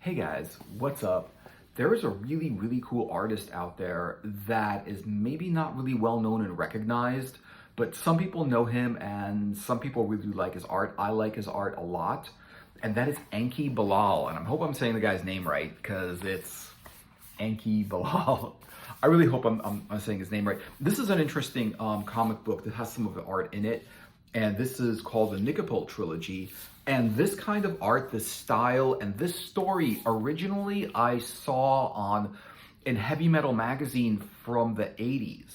Hey guys, what's up? There is a really cool artist out there that is maybe not really well known and recognized, but some people know him and some people really like his art. I like his art a lot, and that is Enki Bilal. And I hope I'm saying the guy's name right because it's Enki Bilal. I really hope I'm saying his name right. This is an interesting comic book that has some of the art in it, and this is called the Nikopol Trilogy. And this kind of art, this style, and this story, originally I saw in Heavy Metal magazine from the 80s.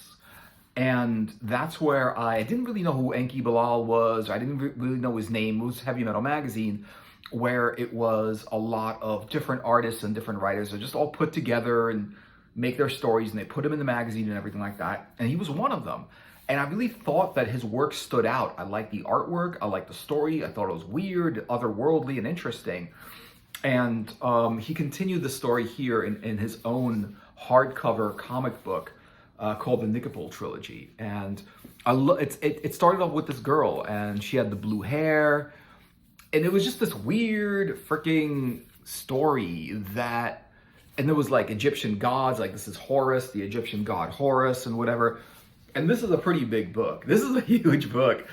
And that's where I didn't really know who Enki Bilal was. I didn't really know his name. It was Heavy Metal magazine, where it was a lot of different artists and different writers that just all put together and make their stories, and they put them in the magazine and everything like that. And he was one of them. And I really thought that his work stood out. I liked the artwork, I liked the story, I thought it was weird, otherworldly, and interesting. And he continued the story here in his own hardcover comic book called the Nikopol Trilogy. And it started off with this girl, and she had the blue hair, and it was just this weird freaking story and there was like Egyptian gods, like this is Horus, the Egyptian god Horus, and whatever. And this is a pretty big book. This is a huge book.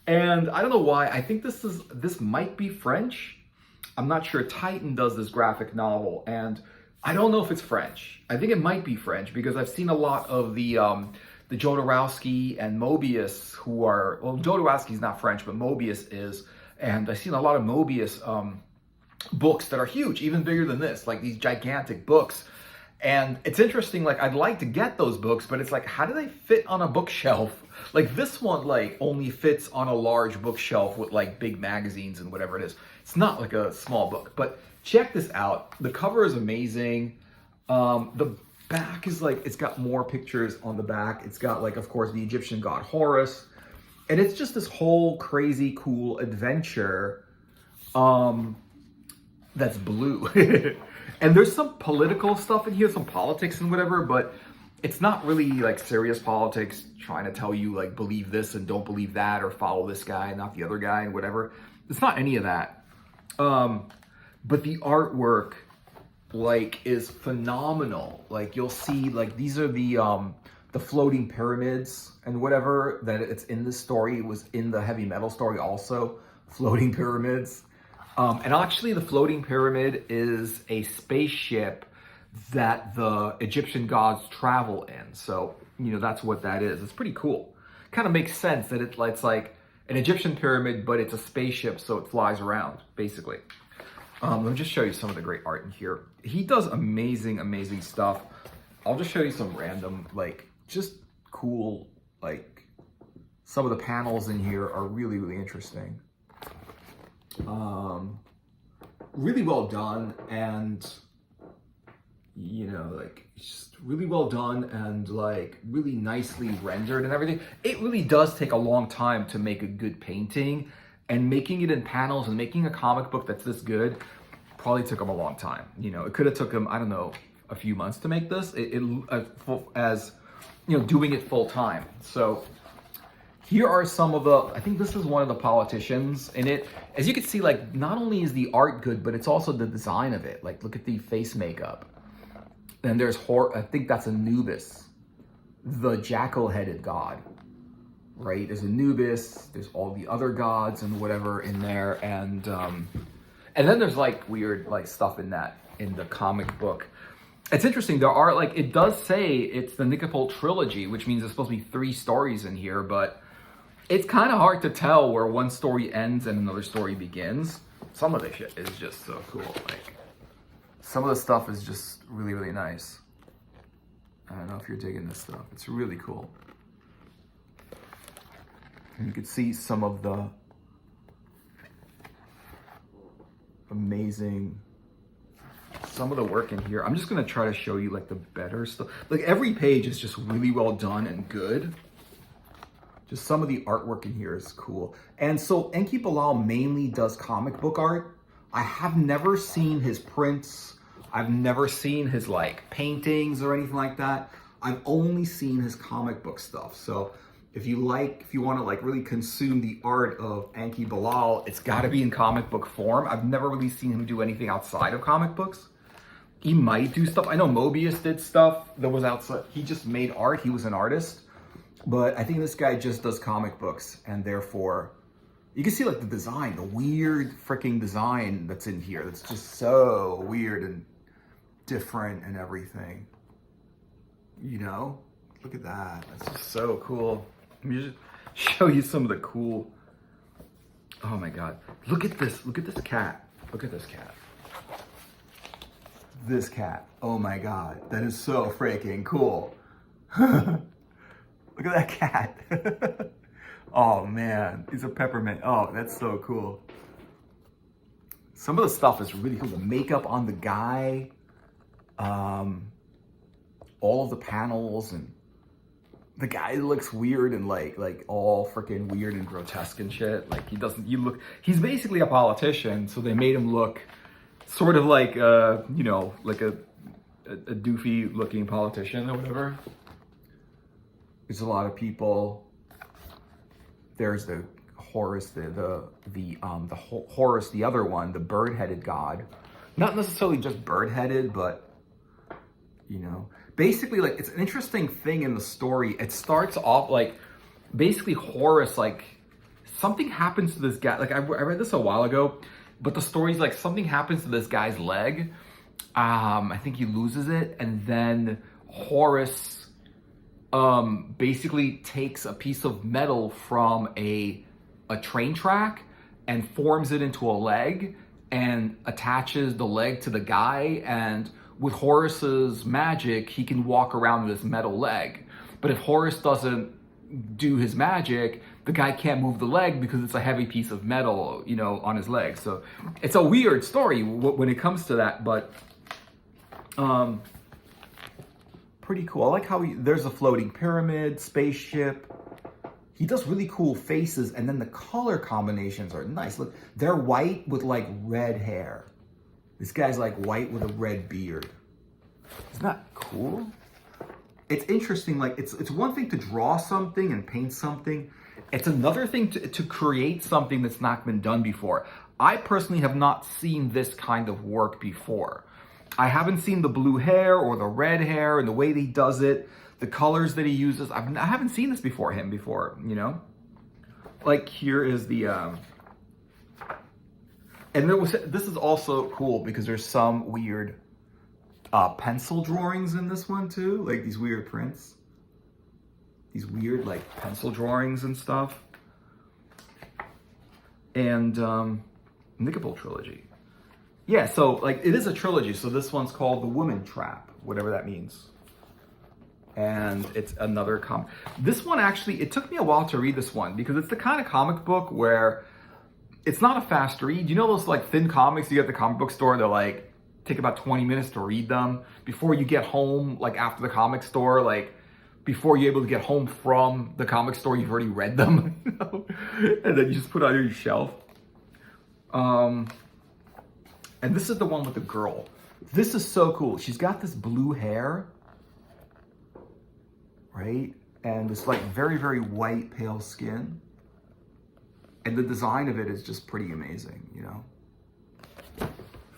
And I don't know why. I think this might be French. I'm not sure. Titan does this graphic novel, and I don't know if it's French. I think it might be French because I've seen a lot of the Jodorowsky and Mobius Jodorowsky's not French, but Mobius is. And I've seen a lot of Mobius books that are huge, even bigger than this, like these gigantic books. And it's interesting, like, I'd like to get those books, but it's like, how do they fit on a bookshelf? Like, this one, like, only fits on a large bookshelf with, like, big magazines and whatever it is. It's not like a small book, but check this out. The cover is amazing. The back is, like, it's got more pictures on the back. It's got, like, of course, the Egyptian god Horus. And it's just this whole crazy, cool adventure that's blue. And there's some political stuff in here, some politics and whatever, but it's not really like serious politics trying to tell you like believe this and don't believe that or follow this guy and not the other guy and whatever. It's not any of that. But the artwork like is phenomenal. Like you'll see like these are the floating pyramids and whatever that it's in this story. It was in the Heavy Metal story also, floating pyramids. And actually the floating pyramid is a spaceship that the Egyptian gods travel in. So, you know, that's what that is. It's pretty cool. Kind of makes sense that it's like an Egyptian pyramid, but it's a spaceship, so it flies around, basically. Let me just show you some of the great art in here. He does amazing stuff. I'll just show you some random, like, just cool, like, some of the panels in here are really interesting. Really well done, and you know, like just really well done and like really nicely rendered and everything. It really does take a long time to make a good painting, and making it in panels and making a comic book that's this good probably took him a long time. You know, it could have took him, I don't know, a few months to make this. As you know, doing it full time. So here are some of I think this is one of the politicians in it. As you can see, like, not only is the art good, but it's also the design of it. Like, look at the face makeup. And there's I think that's Anubis, the jackal-headed god, right? There's Anubis, there's all the other gods and whatever in there. And then there's, like, weird, like, stuff in the comic book. It's interesting, there are, like, it does say it's the Nikopol Trilogy, which means there's supposed to be 3 stories in here, but it's kind of hard to tell where one story ends and another story begins. Some of this shit is just so cool. Like, some of the stuff is just really nice. I don't know if you're digging this stuff. It's really cool. And you can see some of the some of the work in here. I'm just gonna try to show you like the better stuff. Like every page is just really well done and good. Just some of the artwork in here is cool. And so Enki Bilal mainly does comic book art. I have never seen his prints. I've never seen his like paintings or anything like that. I've only seen his comic book stuff. So if you want to like really consume the art of Enki Bilal, it's got to be in comic book form. I've never really seen him do anything outside of comic books. He might do stuff. I know Mobius did stuff that was outside. He just made art. He was an artist. But I think this guy just does comic books, and therefore you can see like the design, the weird freaking design that's in here. That's just so weird and different and everything. You know? Look at that. That's just so cool. Let me just show you some of the cool. Oh my God. Look at this. Look at this cat. Look at this cat. This cat. Oh my God. That is so freaking cool. Look at that cat. Oh man. He's a peppermint. Oh, that's so cool. Some of the stuff is really cool. The makeup on the guy. All of the panels, and the guy looks weird and like all freaking weird and grotesque and shit. Like he's basically a politician, so they made him look sort of like you know, like a doofy looking politician or whatever. There's a lot of people. There's the Horus, the Horus, the other one, the bird-headed god. Not necessarily just bird-headed, but you know, basically, like, it's an interesting thing in the story. It starts off like, basically Horus, like, something happens to this guy. Like, I read this a while ago, but the story's like, something happens to this guy's leg. I think he loses it, and then Horus basically takes a piece of metal from a train track and forms it into a leg and attaches the leg to the guy, and with Horus's magic, he can walk around with this metal leg. But if Horus doesn't do his magic, the guy can't move the leg because it's a heavy piece of metal, you know, on his leg. So it's a weird story when it comes to that, but pretty cool. I like how there's a floating pyramid, spaceship. He does really cool faces, and then the color combinations are nice. Look, they're white with like red hair. This guy's like white with a red beard. Isn't that cool? It's interesting. Like, it's one thing to draw something and paint something. It's another thing to create something that's not been done before. I personally have not seen this kind of work before. I haven't seen the blue hair or the red hair and the way that he does it, the colors that he uses. I haven't seen this before, you know? Like, here is the, and this is also cool because there's some weird pencil drawings in this one too, like these weird prints. These weird like pencil drawings and stuff. And Nikopol Trilogy. Yeah, so like it is a trilogy, so this one's called The Woman Trap, whatever that means. And it's another comic. This one actually, it took me a while to read this one because it's the kind of comic book where it's not a fast read. You know those like thin comics you get at the comic book store? They're like, take about 20 minutes to read them. Before you get home, like after the comic store, like before you're able to get home from the comic store, you've already read them, you know? And then you just put it on your shelf. And this is the one with the girl. This is so cool. She's got this blue hair, right? And this like very, very white, pale skin. And the design of it is just pretty amazing, you know?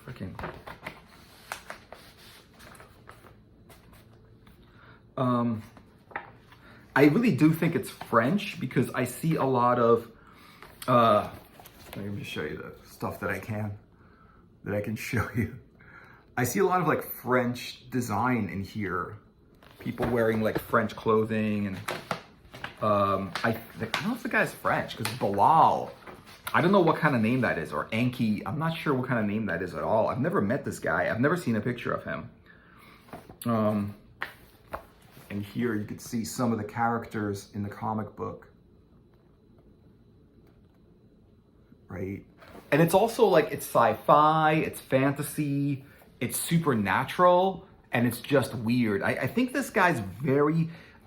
Freaking. I really do think it's French because I see a lot of, let me just show you the stuff that I can show you. I see a lot of like French design in here. People wearing like French clothing, and I don't know if the guy's French because Bilal, I don't know what kind of name that is, or Enki, I'm not sure what kind of name that is at all. I've never met this guy. I've never seen a picture of him. And here you could see some of the characters in the comic book. Right? And it's also like, it's sci-fi, it's fantasy, it's supernatural, and it's just weird. I think this guy's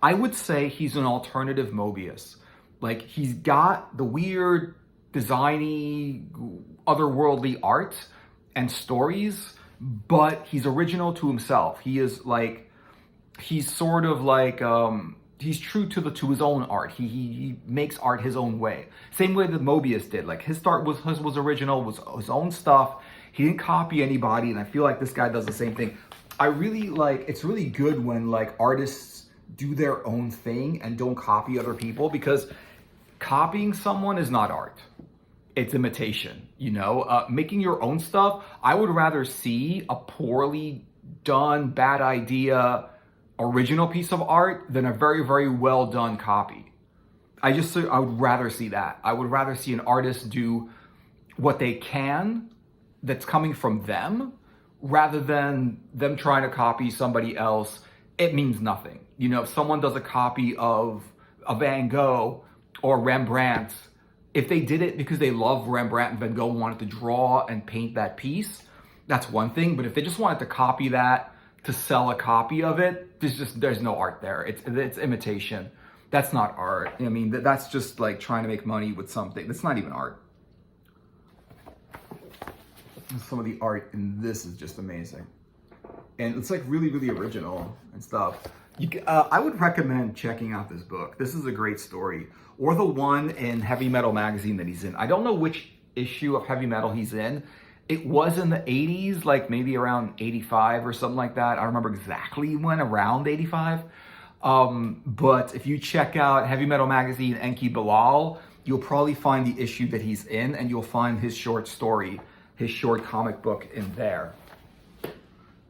I would say he's an alternative Mobius. Like, he's got the weird, designy, otherworldly art and stories, but he's original to himself. He is like, he's sort of like, he's true to his own art. He makes art his own way. Same way that Mobius did. Like his art was original, was his own stuff. He didn't copy anybody, and I feel like this guy does the same thing. I really like, it's really good when like artists do their own thing and don't copy other people, because copying someone is not art. It's imitation, you know? Making your own stuff, I would rather see a poorly done, bad idea, original piece of art than a very, very well done copy. I would rather see that. I would rather see an artist do what they can that's coming from them, rather than them trying to copy somebody else. It means nothing. You know, if someone does a copy of a Van Gogh or Rembrandt, if they did it because they love Rembrandt and Van Gogh wanted to draw and paint that piece, that's one thing. But if they just wanted to copy that to sell a copy of it, there's no art there. It's imitation. That's not art. I mean, that's just like trying to make money with something. That's not even art. Some of the art in this is just amazing. And it's like really, really original and stuff. I would recommend checking out this book. This is a great story. Or the one in Heavy Metal magazine that he's in. I don't know which issue of Heavy Metal he's in. It was in the 80s, like maybe around 85 or something like that. I don't remember exactly when, around 85. But if you check out Heavy Metal magazine, Enki Bilal, you'll probably find the issue that he's in, and you'll find his short story, his short comic book in there.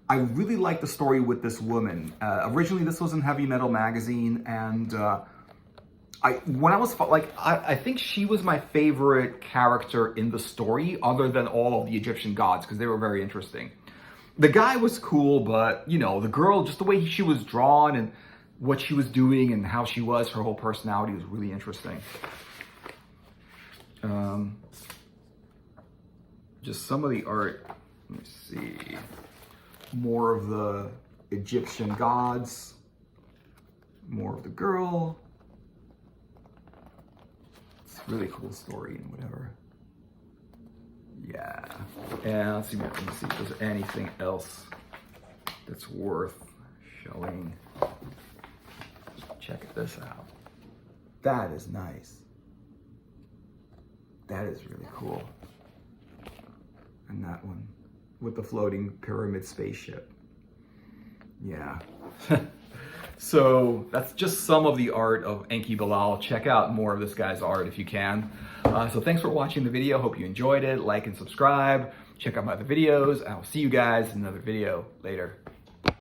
I really like the story with this woman. Originally, this was in Heavy Metal magazine, and I think she was my favorite character in the story, other than all of the Egyptian gods, because they were very interesting. The guy was cool, but you know, the girl, just the way she was drawn and what she was doing and how she was, her whole personality was really interesting. Just some of the art. Let me see. More of the Egyptian gods. More of the girl. It's a really cool story and whatever. Yeah. And let me see if there's anything else that's worth showing. Check this out. That is nice. That is really cool. And that one with the floating pyramid spaceship. Yeah. So that's just some of the art of Enki Bilal. Check out more of this guy's art if you can. So thanks for watching the video. Hope you enjoyed it. Like and subscribe. Check out my other videos. I'll see you guys in another video later.